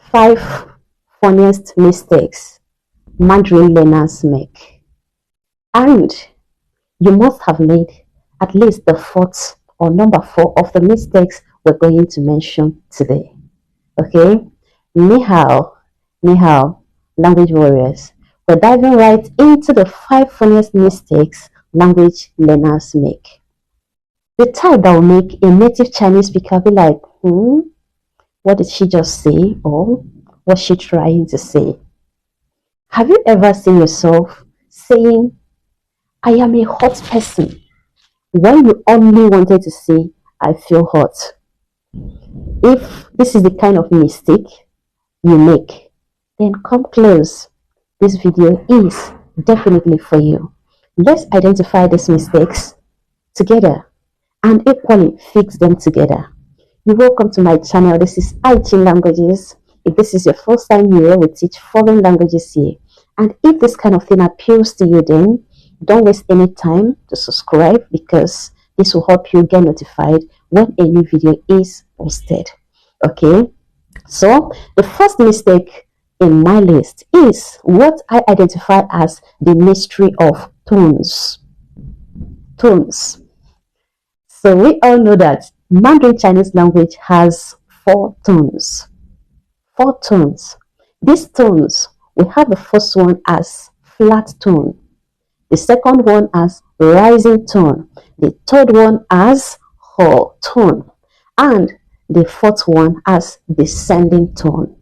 5 funniest mistakes Mandarin learners make. And you must have made at least the fourth or number 4 of the mistakes we're going to mention today. Okay? Ni hao, ni hao, language warriors. We're diving right into the 5 funniest mistakes language learners make. The type that will make a native Chinese speaker be like, what did she just say? Or what's she trying to say? Have you ever seen yourself saying, I am a hot person, when you only wanted to say, I feel hot? If this is the kind of mistake you make, then come close. This video is definitely for you. Let's identify these mistakes together and equally fix them together. You're welcome to my channel. This is IT Languages. If this is your first time here, we teach foreign languages here. And if this kind of thing appeals to you, then don't waste any time to subscribe, because this will help you get notified when a new video is posted. Okay, so the first mistake in my list is what I identify as the mystery of tones. Tones. So we all know that Mandarin Chinese language has 4 tones. 4 tones. These tones, we have the first one as flat tone, the second one as rising tone, the third one as whole tone, and the fourth one as descending tone.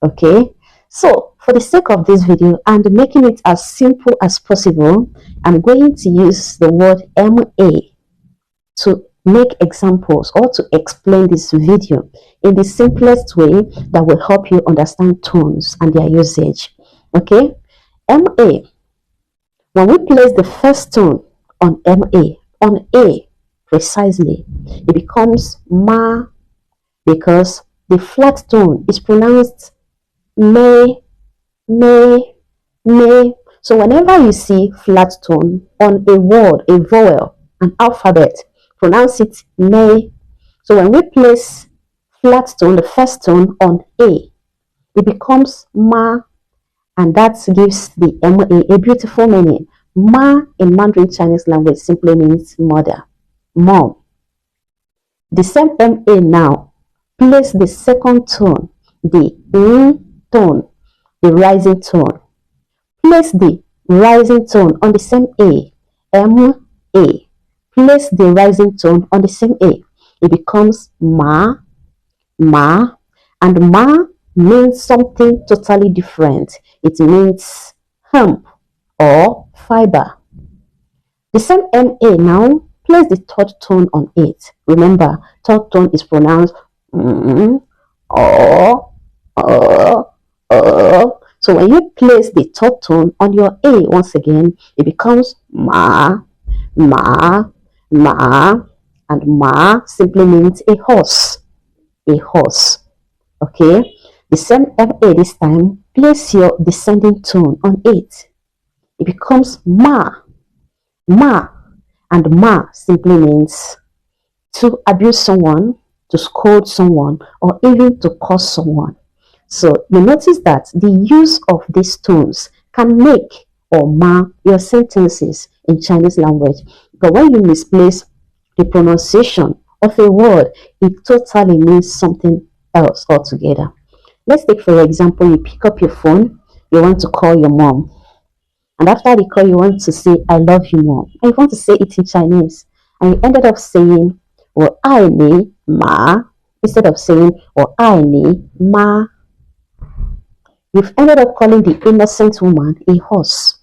Okay, so for the sake of this video and making it as simple as possible, I'm going to use the word MA to make examples or to explain this video in the simplest way that will help you understand tones and their usage. Okay, MA. When we place the first tone on MA, on A precisely, it becomes ma, because the flat tone is pronounced me, me, me. So whenever you see flat tone on a word, a vowel, an alphabet, pronounce it me. So when we place flat tone, the first tone on A, it becomes ma, and that gives the MA a beautiful meaning. Ma in Mandarin Chinese language simply means mother, mom. The same MA now, place the second tone, the tone, the rising tone. Place the rising tone on the same A, MA. Place the rising tone on the same A. It becomes ma, ma, and ma means something totally different. It means hemp or fiber. The same MA now, place the third tone on it. Remember, third tone is pronounced So when you place the third tone on your A once again, it becomes ma, ma, ma, and ma simply means a horse, a horse. Okay, the same MA this time, place your descending tone on it. It becomes ma, ma, and ma simply means to abuse someone, to scold someone, or even to curse someone. So you notice that the use of these tones can make or mar your sentences in Chinese language. But when you misplace the pronunciation of a word, it totally means something else altogether. Let's take, for example, you pick up your phone, you want to call your mom. And after the call, you want to say, I love you, mom. And you want to say it in Chinese. And you ended up saying, well, I ni ma, instead of saying, well, I ni ma. You've ended up calling the innocent woman a horse.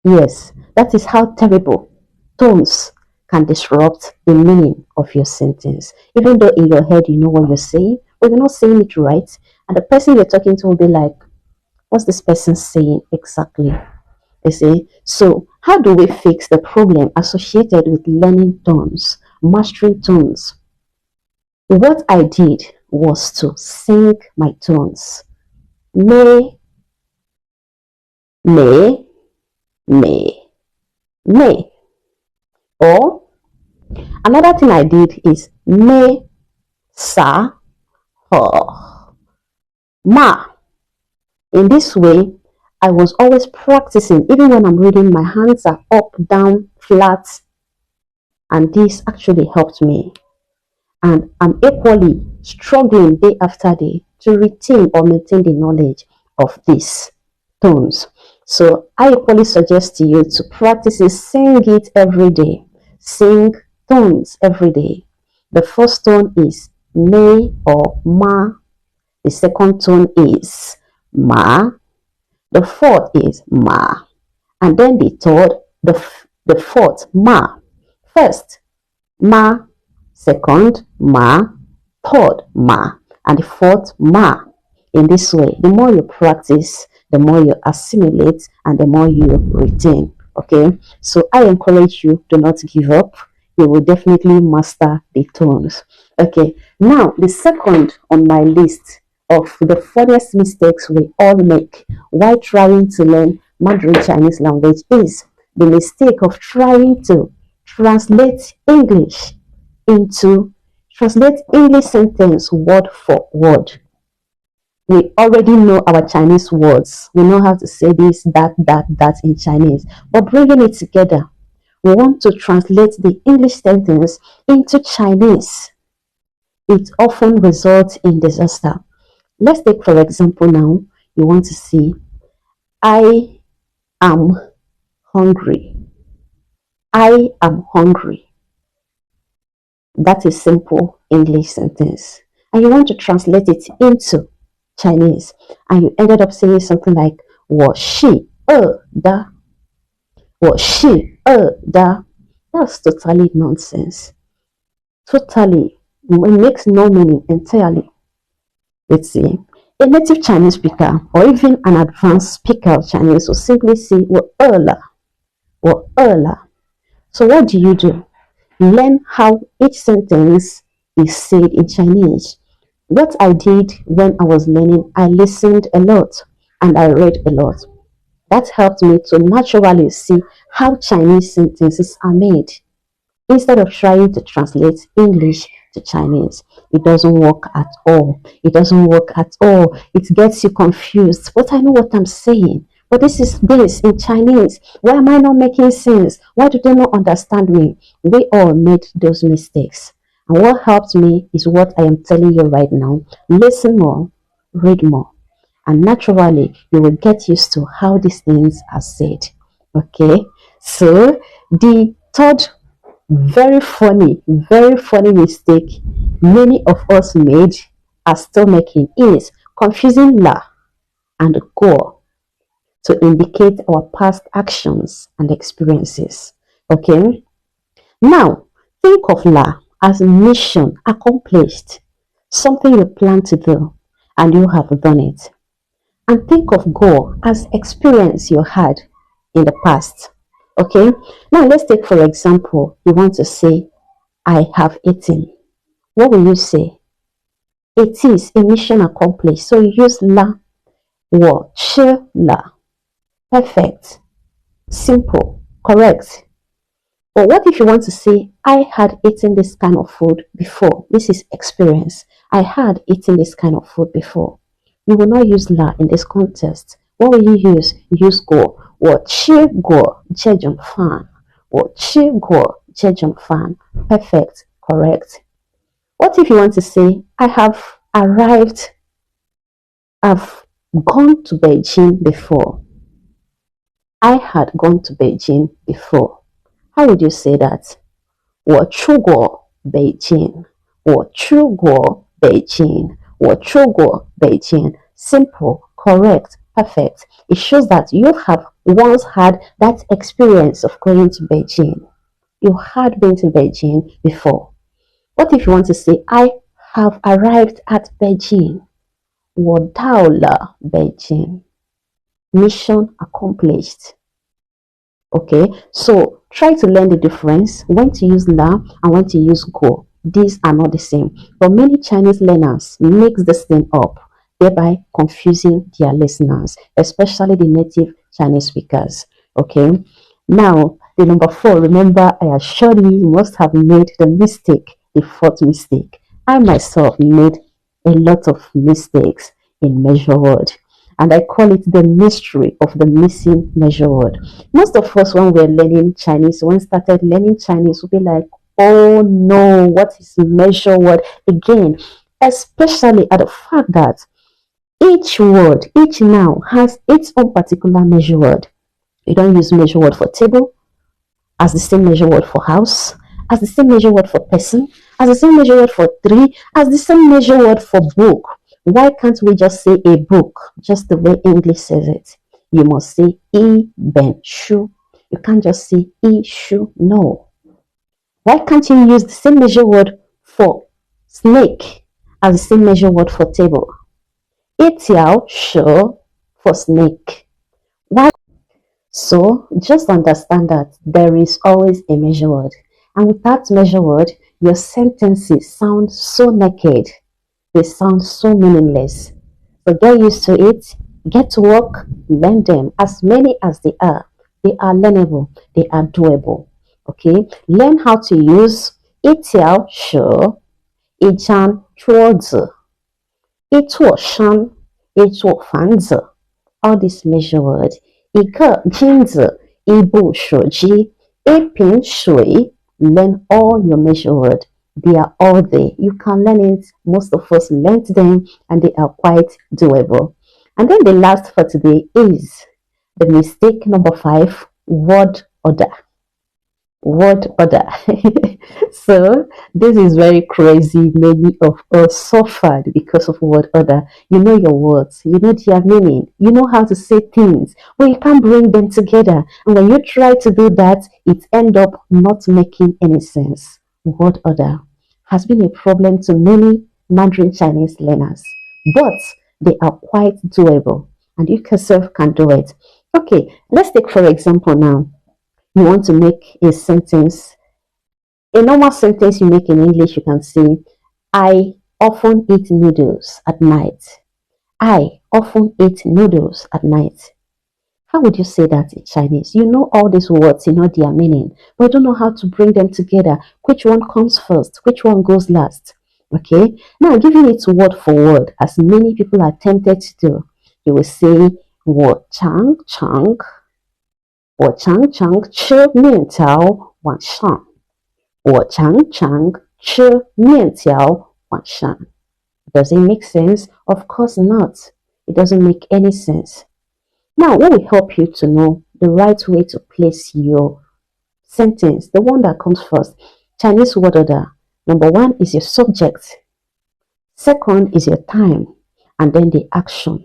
Yes, that is how terrible tones can disrupt the meaning of your sentence. Even though in your head you know what you're saying, but you're not saying it right. And the person you're talking to will be like, what's this person saying exactly? You see? So how do we fix the problem associated with learning tones, mastering tones? What I did was to sing my tones. Me, me, me, me. Or another thing I did is me, sa, ho, Ma. In this way, I was always practicing, even when I'm reading, my hands are up, down, flat, and this actually helped me. And I'm equally struggling day after day to retain or maintain the knowledge of these tones. So I equally suggest to you to practice it, sing it every day. Sing tones every day. The first tone is me or ma. The second tone is ma. The fourth is ma. And then the third, the fourth, ma. First, ma. Second, ma. Third, ma. And the fourth, ma. In this way, the more you practice, the more you assimilate and the more you retain. Okay, so I encourage you, do not give up. You will definitely master the tones. Okay, now the second on my list of the funniest mistakes we all make while trying to learn Mandarin Chinese language is the mistake of trying to translate English into translate English sentence word for word. We already know our Chinese words. We know how to say this, that in Chinese. But bringing it together, we want to translate the English sentence into Chinese. It often results in disaster. Let's take, for example, now, you want to see, I am hungry. I am hungry. That is simple English sentence. And you want to translate it into Chinese. And you ended up saying something like, 我是饿的. 我是饿的. That's totally nonsense. Totally. It makes no meaning entirely. Let's see. A native Chinese speaker or even an advanced speaker of Chinese will simply say, 我饿了. 我饿了. So what do? Learn how each sentence is said in Chinese. What I did when I was learning, I listened a lot and I read a lot. That helped me to naturally see how Chinese sentences are made. Instead of trying to translate English to Chinese, it doesn't work at all. It doesn't work at all. It gets you confused. But I know what I'm saying. But this is this in Chinese. Why am I not making sense? Why do they not understand me? We all made those mistakes. And what helped me is what I am telling you right now. Listen more, read more. And naturally, you will get used to how these things are said. Okay? So, the third very funny mistake many of us made, are still making, is confusing la and go to indicate our past actions and experiences. Okay? Now, think of la as mission accomplished, something you plan to do and you have done it. And think of go as experience you had in the past. Okay? Now let's take, for example, you want to say, I have eaten. What will you say? It is a mission accomplished. So you use la, wo, shi, la. Perfect. Simple. Correct. But what if you want to say, I had eaten this kind of food before? This is experience. I had eaten this kind of food before. You will not use la in this context. What will you use? Use go. 我吃过这种饭. 我吃过这种饭. Perfect. Correct. What if you want to say, I have arrived, I've gone to Beijing before. I had gone to Beijing before. How would you say that? 我出过北京. 我出过北京. 我出过北京. Simple, correct, perfect. It shows that you have once had that experience of going to Beijing. You had been to Beijing before. What if you want to say, I have arrived at Beijing? 我到了北京. Mission accomplished. Okay, so try to learn the difference when to use la and when to use go. These are not the same, but many Chinese learners mix this thing up, thereby confusing their listeners, especially the native Chinese speakers. Okay, now the number 4, remember I assured you must have made the mistake, the fourth mistake. I myself made a lot of mistakes in measure word. And I call it the mystery of the missing measure word. Most of us, when we're learning Chinese, when started learning Chinese, will be like, oh no, what is measure word again? Especially at the fact that each word, each noun has its own particular measure word. You don't use measure word for table as the same measure word for house, as the same measure word for person, as the same measure word for tree, as the same measure word for book. Why can't we just say a book, just the way English says it? You must say e ben shu. You can't just say e shu. No. Why can't you use the same measure word for snake as the same measure word for table? E tiao shu for snake. Why? So just understand that there is always a measure word. And with that measure word, your sentences sound so naked. They sound so meaningless. So get used to it, get to work, learn them. As many as they are learnable, they are doable. Okay? Learn how to use 一条蛇,一张桌子,一座山,一座房子. All these measure words. 一个镜子,一部手机,一瓶水. Learn all your measure word. They are all there. You can learn it. Most of us learned them and they are quite doable. And then the last for today is the mistake number 5, word order. Word order. So this is very crazy. Many of us suffered because of word order. You know your words, you know their meaning, you know how to say things, but you can't bring them together. And when you try to do that, it ends up not making any sense. Word order has been a problem to many Mandarin Chinese learners, but they are quite doable, and you yourself can do it. Okay, let's take for example now. You want to make a sentence. A normal sentence you make in English, you can say, I often eat noodles at night. I often eat noodles at night. How would you say that in Chinese? You know all these words, you know their meaning, but you don't know how to bring them together. Which one comes first? Which one goes last? Okay, now giving it word for word, as many people are tempted to do. You will say, 我常常吃面条晚上。我常常吃面条晚上. Does it make sense? Of course not. It doesn't make any sense. Now, what will help you to know the right way to place your sentence, the one that comes first? Chinese word order. Number 1 is your subject. Second is your time, and then the action.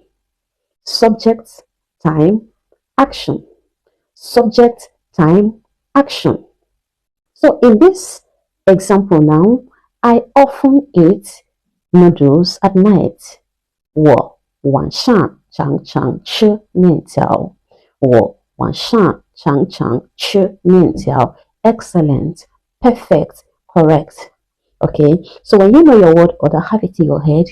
Subject, time, action. Subject, time, action. So in this example now, I often eat noodles at night. 我晚上常常吃面条。我晚上常常吃面条. Excellent, perfect, correct. Okay, so when you know your word order, have it in your head.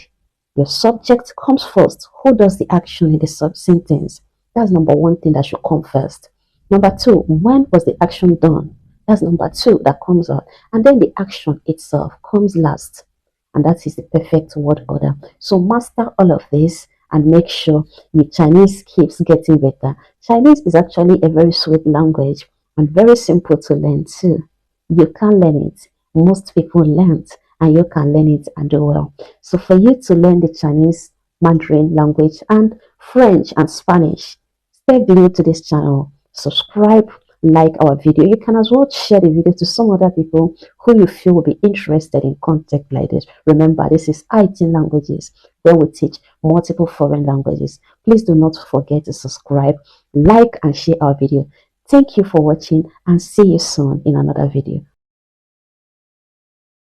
Your subject comes first. Who does the action in the sentence? That's number 1 thing that should come first. Number 2, when was the action done? That's number 2 that comes out. And then the action itself comes last. And that is the perfect word order. So master all of this and make sure your Chinese keeps getting better. Chinese is actually a very sweet language and very simple to learn too. You can learn it. Most people learn it, and you can learn it and do well. So for you to learn the Chinese Mandarin language and French and Spanish, stay glued to this channel. Subscribe, like our video. You can as well share the video to some other people who you feel will be interested in content like this. Remember, this is IT Languages, where we teach multiple foreign languages. Please do not forget to subscribe, like, and share our video. Thank you for watching, and see you soon in another video.